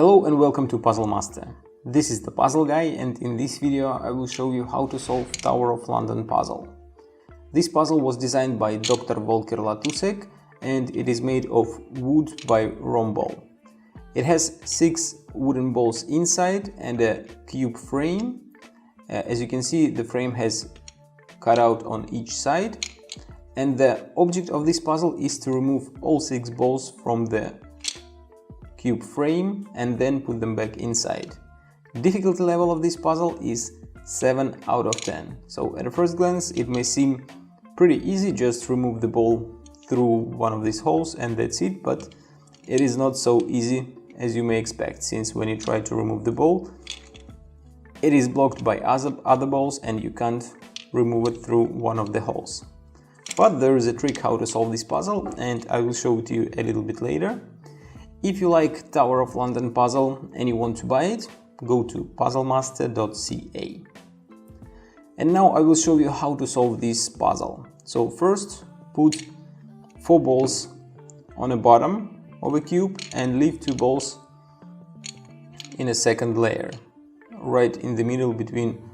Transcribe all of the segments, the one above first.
Hello and welcome to Puzzle Master. This is the Puzzle Guy, and in this video I will show you how to solve Tower of London puzzle. This puzzle was designed by Dr. Volker Latusek and it is made of wood by Rombol. It has 6 wooden balls inside and a cube frame. As you can see, the frame has cutout on each side, and the object of this puzzle is to remove all 6 balls from the cube frame and then put them back inside. Difficulty level of this puzzle is 7 out of 10. So at a first glance it may seem pretty easy, just remove the ball through one of these holes and that's it, but it is not so easy as you may expect, since when you try to remove the ball it is blocked by other balls and you can't remove it through one of the holes. But there is a trick how to solve this puzzle and I will show it to you a little bit later. If you like Tower of London puzzle and you want to buy it, go to puzzlemaster.ca. And now I will show you how to solve this puzzle. So first, put 4 balls on the bottom of a cube and leave 2 balls in a second layer, right in the middle between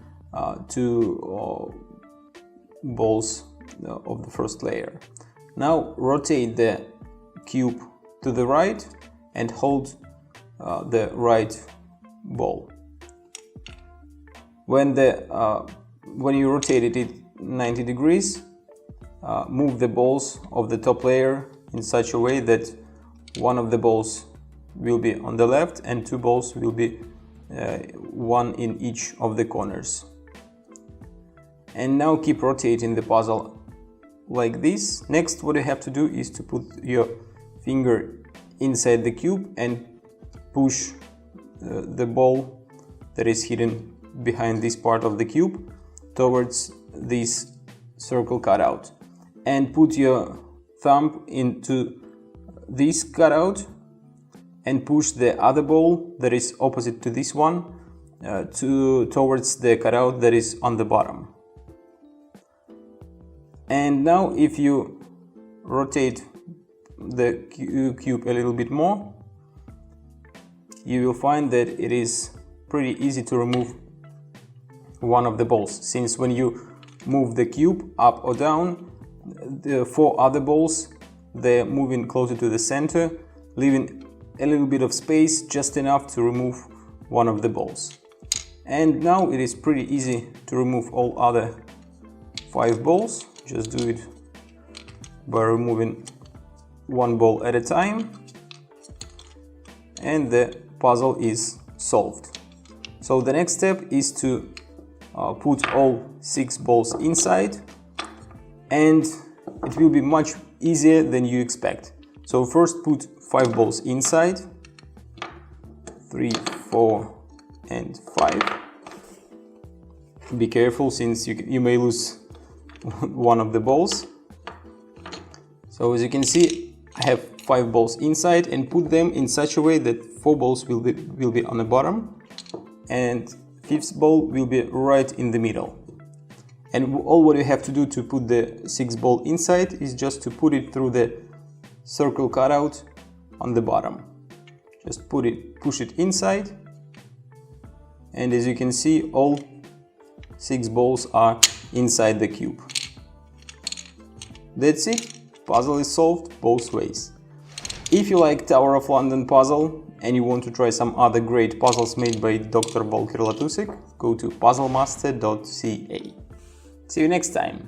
2 balls of the first layer. Now rotate the cube to the right and hold the right ball. When you rotated it 90 degrees, move the balls of the top layer in such a way that one of the balls will be on the left and 2 balls will be one in each of the corners. And now keep rotating the puzzle like this. Next, what you have to do is to put your finger inside the cube and push the ball that is hidden behind this part of the cube towards this circle cutout, and put your thumb into this cutout and push the other ball that is opposite to this one towards the cutout that is on the bottom. And now if you rotate the cube a little bit more, you will find that it is pretty easy to remove one of the balls, since when you move the cube up or down, the 4 other balls, they're moving closer to the center, leaving a little bit of space, just enough to remove one of the balls. And now it is pretty easy to remove all other 5 balls. Just do it by removing 1 ball at a time, and the puzzle is solved. So the next step is to put all 6 balls inside, and it will be much easier than you expect. So first put 5 balls inside, 3, 4 and 5. Be careful, since you may lose one of the balls. So as you can see, I have 5 balls inside and put them in such a way that 4 balls will be on the bottom and 5th ball will be right in the middle. And all what you have to do to put the 6th ball inside is just to put it through the circle cutout on the bottom. Just push it inside, and as you can see, all 6 balls are inside the cube. That's it. Puzzle is solved both ways. If you like Tower of London puzzle and you want to try some other great puzzles made by Dr. Volker Latusek, go to puzzlemaster.ca. See you next time!